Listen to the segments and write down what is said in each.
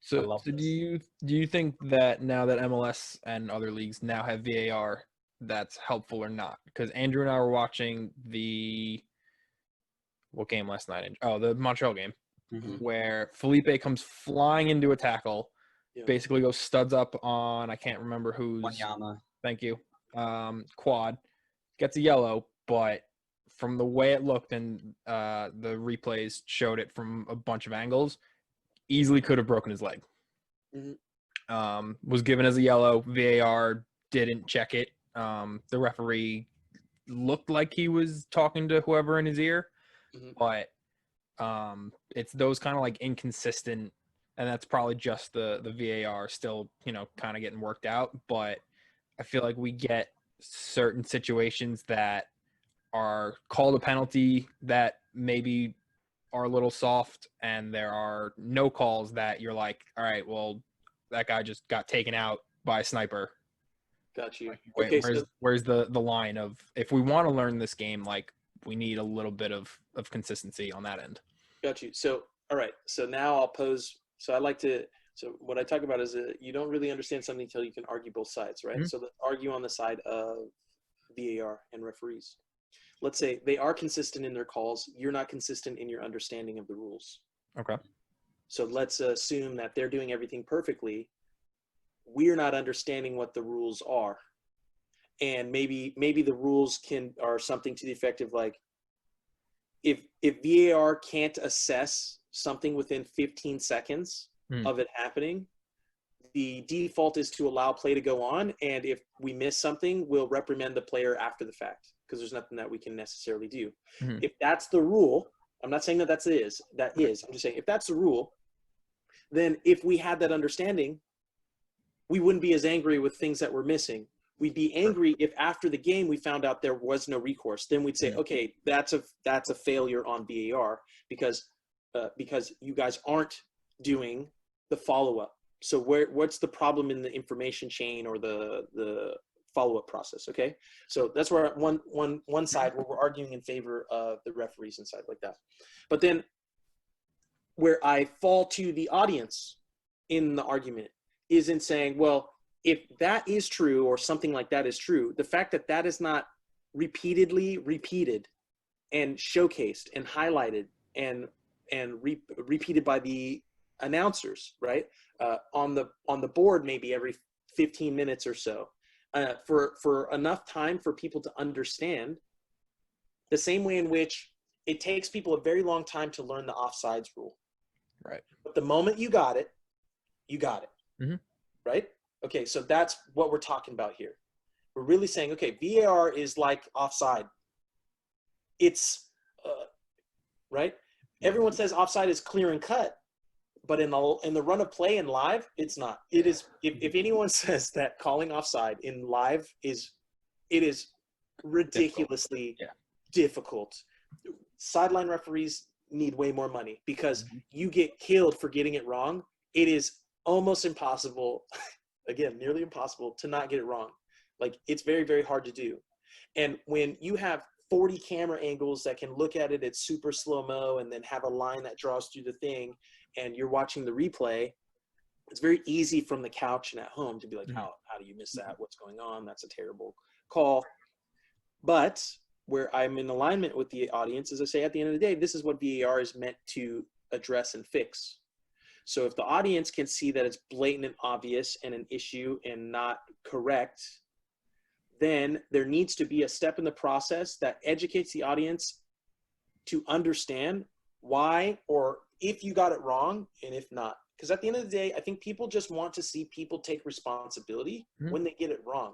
I So, love so this. do you think that now that MLS and other leagues now have VAR, that's helpful or not? Because Andrew and I were watching what game last night? Oh, the Montreal game, Mhm. where Felipe comes flying into a tackle, Yeah. basically goes studs up on, I can't remember who's. Wanyama. Thank you. Quad gets a yellow, but from the way it looked and the replays showed it from a bunch of angles, easily could have broken his leg. Was given as a yellow. VAR didn't check it. The referee looked like he was talking to whoever in his ear, but it's those kind of like inconsistent, and that's probably just the VAR still, kind of getting worked out. But I feel like we get certain situations that are called a penalty that maybe are a little soft, and there are no calls that you're like, all right, well, that guy just got taken out by a sniper. Got you. Okay, where's the line of, if we want to learn this game, like, we need a little bit of consistency on that end. Got you. So, all right. So now I'll pose. So I like to. So what I talk about is you don't really understand something until you can argue both sides, right? Mm-hmm. So let's argue on the side of VAR and referees. Let's say they are consistent in their calls. You're not consistent in your understanding of the rules. Okay. So let's assume that they're doing everything perfectly. We're not understanding what the rules are, and maybe the rules are something to the effect of like, if VAR can't assess something within 15 seconds of it happening, the default is to allow play to go on, and if we miss something, we'll reprimand the player after the fact, because there's nothing that we can necessarily do. If that's the rule, I'm not saying that is. I'm just saying if that's the rule, then if we had that understanding, we wouldn't be as angry with things that we're missing. We'd be angry if after the game we found out there was no recourse. Then we'd say, okay, that's a failure on VAR because you guys aren't doing the follow-up. So what's the problem in the information chain or the follow-up process? Okay, so that's where one side where we're arguing in favor of the referees and side like that. But then where I fall to the audience in the argument is in saying, well, if that is true or something like that is true, the fact that that is not repeatedly repeated and showcased and highlighted and repeated by the announcers, right, on the board maybe every 15 minutes or so, for enough time for people to understand, the same way in which it takes people a very long time to learn the offsides rule. Right. But the moment you got it, you got it. Mm-hmm. Right? Okay, so that's what we're talking about here. We're really saying, okay, VAR is like offside. It's, right? Everyone says offside is clear and cut, but in the run of play in live, it's not. It is, if anyone says that calling offside in live it is ridiculously difficult. Sideline referees need way more money because you get killed for getting it wrong. It is almost impossible, again, nearly impossible to not get it wrong. Like, it's very, very hard to do. And when you have 40 camera angles that can look at it at super slow-mo and then have a line that draws through the thing, and you're watching the replay, it's very easy from the couch and at home to be like, how do you miss that? What's going on? That's a terrible call. But where I'm in alignment with the audience is I say, at the end of the day, this is what VAR is meant to address and fix. So if the audience can see that it's blatant and obvious and an issue and not correct, then there needs to be a step in the process that educates the audience to understand why, or if you got it wrong and if not. Because at the end of the day, I think people just want to see people take responsibility when they get it wrong,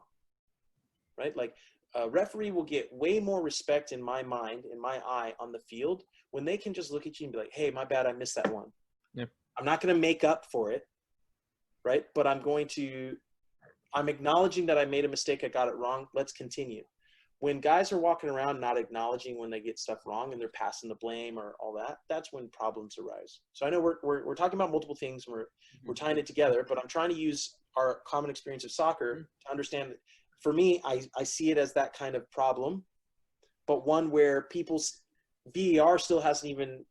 right? Like, a referee will get way more respect in my mind, in my eye, on the field when they can just look at you and be like, hey, my bad, I missed that one. Yeah. I'm not going to make up for it, right? But I'm acknowledging that I made a mistake, I got it wrong, let's continue. When guys are walking around not acknowledging when they get stuff wrong and they're passing the blame or all that, that's when problems arise. So I know we're talking about multiple things and we're tying it together, but I'm trying to use our common experience of soccer to understand that. For me, I see it as that kind of problem, but one where people's VAR still hasn't even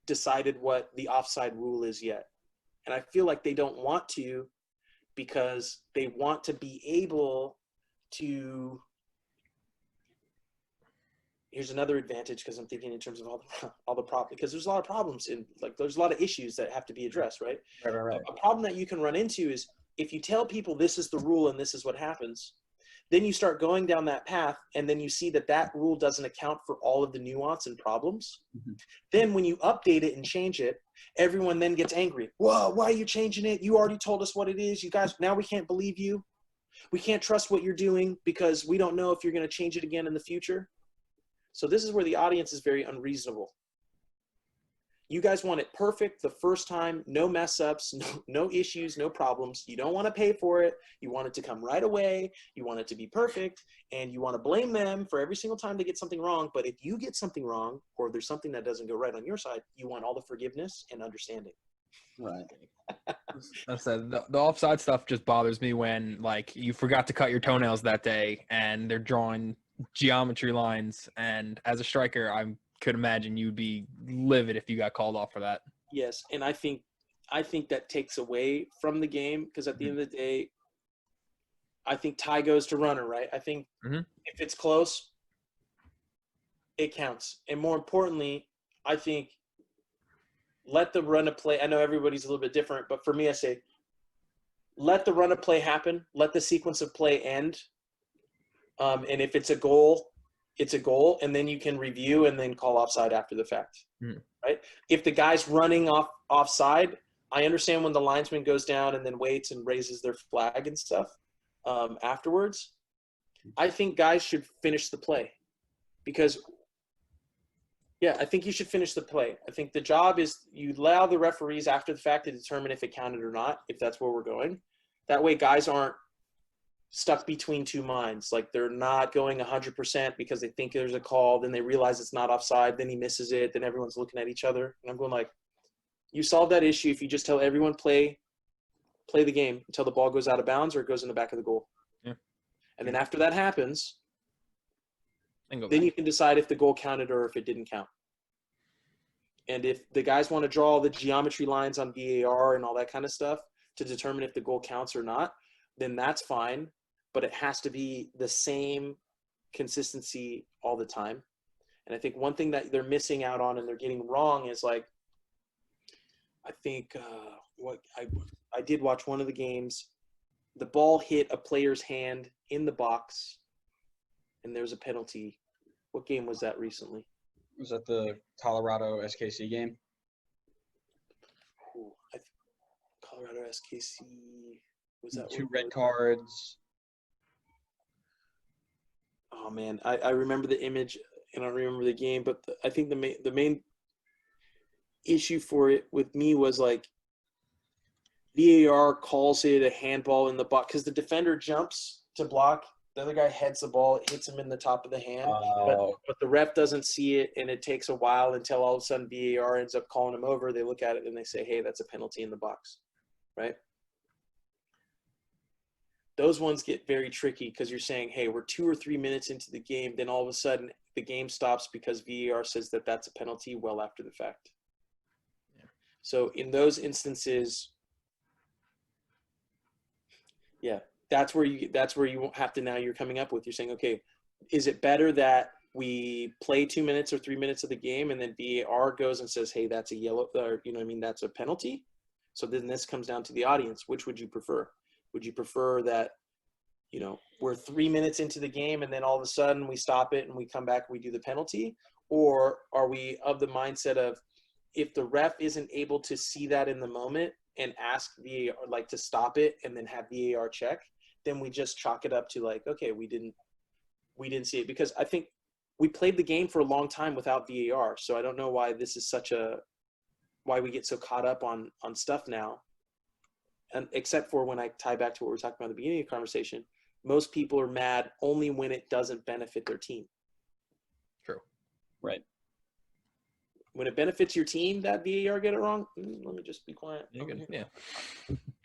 decided what the offside rule is yet. And I feel like they don't want to because they want to be able to. Here's another advantage, because I'm thinking in terms of all the problems, because there's a lot of problems there's a lot of issues that have to be addressed, right? Right. A problem that you can run into is if you tell people this is the rule and this is what happens, then you start going down that path, and then you see that rule doesn't account for all of the nuance and problems. Mm-hmm. Then when you update it and change it, everyone then gets angry. Whoa, why are you changing it? You already told us what it is. You guys, now we can't believe you. We can't trust what you're doing because we don't know if you're going to change it again in the future. So this is where the audience is very unreasonable. You guys want it perfect the first time, no mess ups, no issues, no problems. You don't want to pay for it. You want it to come right away. You want it to be perfect, and you want to blame them for every single time they get something wrong. But if you get something wrong, or there's something that doesn't go right on your side, you want all the forgiveness and understanding. Right. I said the offside stuff just bothers me when like you forgot to cut your toenails that day and they're drawing geometry lines, and as a striker I could imagine you'd be livid if you got called off for that. Yes, and I think that takes away from the game, because at the end of the day I think tie goes to runner, right? I think if it's close, it counts. And more importantly, I think let the run of play. I know everybody's a little bit different, but for me, I say let the run of play happen. Let the sequence of play end. And if it's a goal, it's a goal. And then you can review and then call offside after the fact, right? If the guy's running offside, I understand when the linesman goes down and then waits and raises their flag and stuff afterwards. I think guys should finish the play because – yeah, I think you should finish the play. I think the job is you allow the referees after the fact to determine if it counted or not, if that's where we're going. That way guys aren't stuck between two minds. Like they're not going 100% because they think there's a call, then they realize it's not offside, then he misses it, then everyone's looking at each other. And I'm going like, you solve that issue if you just tell everyone play the game until the ball goes out of bounds or it goes in the back of the goal. Yeah. And then after that happens – then you can decide if the goal counted or if it didn't count. And if the guys want to draw all the geometry lines on VAR and all that kind of stuff to determine if the goal counts or not, then that's fine. But it has to be the same consistency all the time. And I think one thing that they're missing out on and they're getting wrong is like, I think what I did watch one of the games. The ball hit a player's hand in the box, and there's a penalty. What game was that recently? Was that the Colorado SKC game? Ooh, Colorado SKC. Was that 2 red cards? Oh man, I remember the image and I remember the game, but I think the main issue for it with me was like VAR calls it a handball in the box because the defender jumps to block. The other guy heads the ball, it hits him in the top of the hand, but the ref doesn't see it, and it takes a while until all of a sudden VAR ends up calling him over. They look at it and they say, hey, that's a penalty in the box, right? Those ones get very tricky because you're saying, hey, we're 2 or 3 minutes into the game, then all of a sudden the game stops because VAR says that that's a penalty well after the fact. Yeah. So in those instances, yeah, that's where you have to, now you're coming up with, you're saying, okay, is it better that we play 2 minutes or 3 minutes of the game and then VAR goes and says, hey, that's a yellow, or, you know what I mean, that's a penalty? So then this comes down to the audience. Which would you prefer? Would you prefer that, you know, we're 3 minutes into the game and then all of a sudden we stop it and we come back and we do the penalty? Or are we of the mindset of, if the ref isn't able to see that in the moment and ask VAR, like, to stop it and then have VAR check, then we just chalk it up to like, okay, we didn't see it? Because I think we played the game for a long time without VAR. So I don't know why this is why we get so caught up on stuff now. And except for when I tie back to what we were talking about at the beginning of the conversation, most people are mad only when it doesn't benefit their team. True. Right. When it benefits your team that VAR get it wrong, let me just be quiet. Yeah.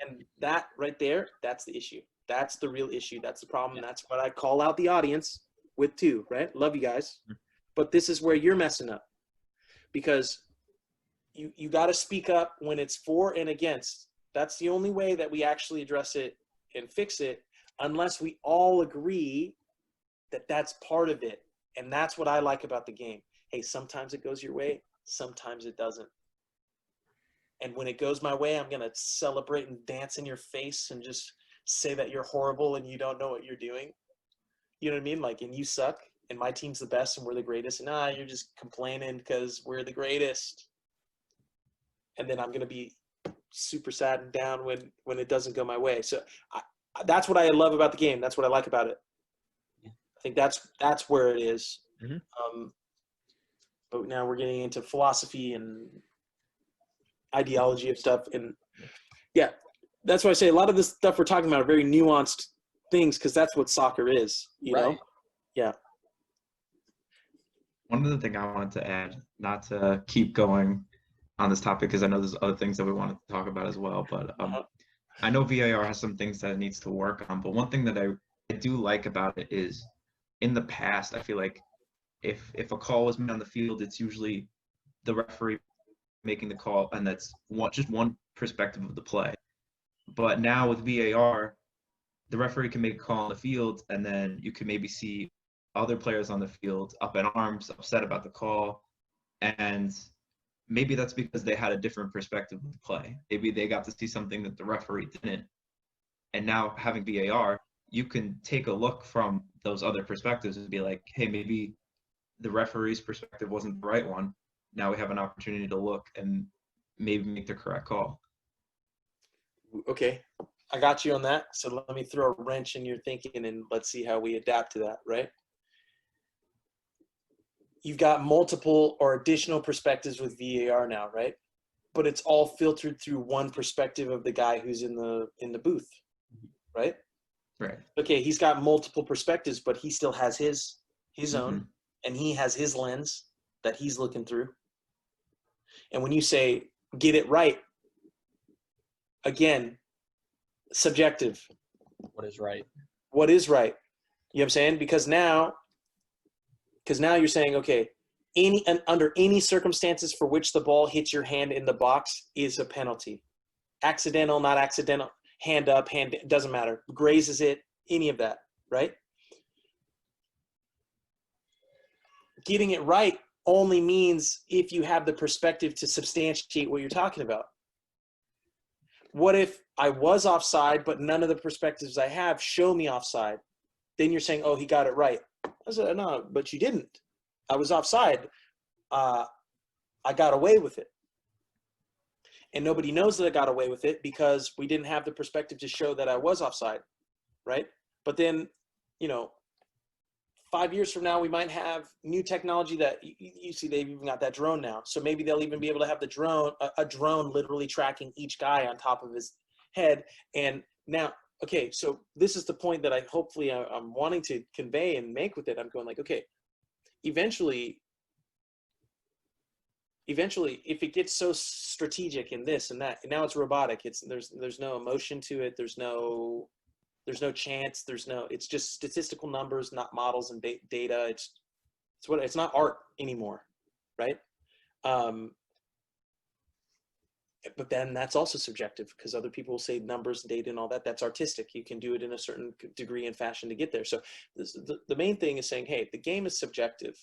And that right there, that's the issue. That's the real issue. That's the problem. Yeah. That's what I call out the audience with too, right? Love you guys. But this is where you're messing up. Because you got to speak up when it's for and against. That's the only way that we actually address it and fix it, unless we all agree that that's part of it. And that's what I like about the game. Hey, sometimes it goes your way, sometimes it doesn't. And when it goes my way, I'm going to celebrate and dance in your face and just say that you're horrible and you don't know what you're doing. You know what I mean? Like, and you suck and my team's the best and we're the greatest. And you're just complaining because we're the greatest. And then I'm going to be super sad and down when it doesn't go my way. So that's what I love about the game. That's what I like about it. I think that's where it is. Mm-hmm. But now we're getting into philosophy and ideology of stuff. And yeah, that's why I say a lot of this stuff we're talking about are very nuanced things, because that's what soccer is, you know? Yeah. One other thing I wanted to add, not to keep going on this topic, because I know there's other things that we wanted to talk about as well, but I know VAR has some things that it needs to work on, but one thing that I do like about it is, in the past, I feel like if a call was made on the field, it's usually the referee making the call, and that's just one perspective of the play. But now with VAR, the referee can make a call on the field, and then you can maybe see other players on the field up in arms, upset about the call, and maybe that's because they had a different perspective of the play. Maybe they got to see something that the referee didn't. And now having VAR, you can take a look from those other perspectives and be like, hey, maybe the referee's perspective wasn't the right one. Now we have an opportunity to look and maybe make the correct call. Okay, I got you on that. So let me throw a wrench in your thinking and let's see how we adapt to that, right? You've got multiple or additional perspectives with VAR now, right? But it's all filtered through one perspective of the guy who's in the booth, right? Right. Okay, he's got multiple perspectives, but he still has his own, and he has his lens that he's looking through. And when you say get it right, again, subjective. What is right? What is right? You know what I'm saying? Because now you're saying, okay, under any circumstances for which the ball hits your hand in the box is a penalty. Accidental, not accidental, hand up, hand, doesn't matter. Grazes it, any of that, right? Getting it right only means if you have the perspective to substantiate what you're talking about. What if I was offside, but none of the perspectives I have show me offside? Then you're saying, oh, he got it right. I said, no, but you didn't. I was offside. I got away with it. And nobody knows that I got away with it because we didn't have the perspective to show that I was offside, right? But then, 5 years from now, we might have new technology that you see they've even got that drone now. So maybe they'll even be able to have a drone literally tracking each guy on top of his head. And now, okay, so this is the point that I'm wanting to convey and make with it. I'm going like, okay, eventually, if it gets so strategic in this and that, and now it's robotic, there's no emotion to it. There's no chance. It's just statistical numbers, not models and data. It's not art anymore, right? But then that's also subjective because other people will say numbers and data and all that. That's artistic. You can do it in a certain degree and fashion to get there. So the main thing is saying, hey, the game is subjective.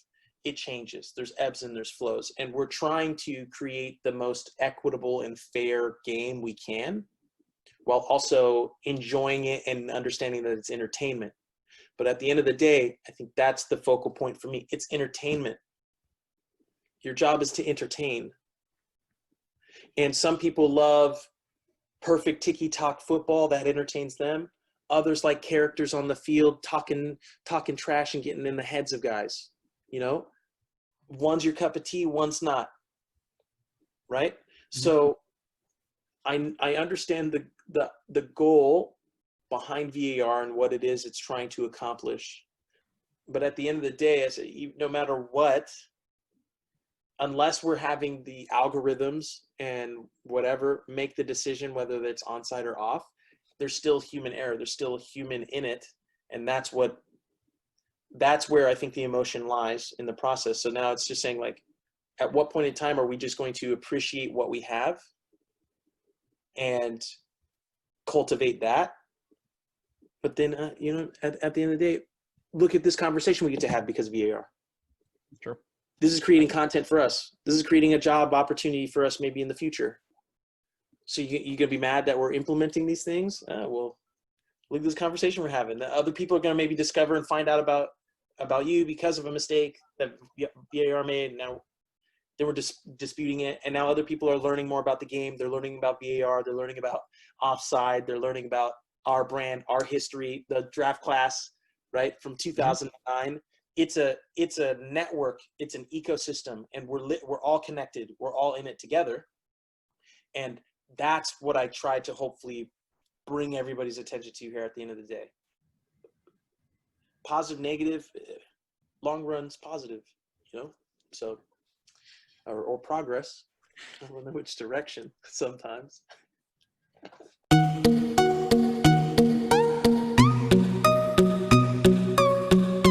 It changes. There's ebbs and there's flows. And we're trying to create the most equitable and fair game we can, while also enjoying it and understanding that it's entertainment. But at the end of the day, I think that's the focal point for me. It's entertainment. Your job is to entertain. And some people love perfect ticky-tack football. That entertains them. Others like characters on the field talking trash and getting in the heads of guys. One's your cup of tea, one's not. Right? Mm-hmm. So I understand the goal behind VAR and what it is it's trying to accomplish. But at the end of the day, no matter what, unless we're having the algorithms and whatever make the decision whether it's onside or off, there's still human error. There's still a human in it. And that's where I think the emotion lies in the process. So now it's just saying, like, at what point in time are we just going to appreciate what we have and cultivate that. But then, you know, at the end of the day, look at this conversation we get to have because of VAR. Sure. This is creating content for us. This is creating a job opportunity for us maybe in the future. So you're going to be mad that we're implementing these things? Well, look at this conversation we're having. The other people are going to maybe discover and find out about you because of a mistake that VAR made. Now they were disputing it, and now other people are learning more about the game. They're learning about VAR. They're learning about offside. They're learning about our brand, our history, the draft class, right, from 2009. It's a network. It's an ecosystem, and we're all connected. We're all in it together, and that's what I try to hopefully bring everybody's attention to here at the end of the day. Positive, negative, long runs, positive, you know, so, or progress. I don't know which direction sometimes.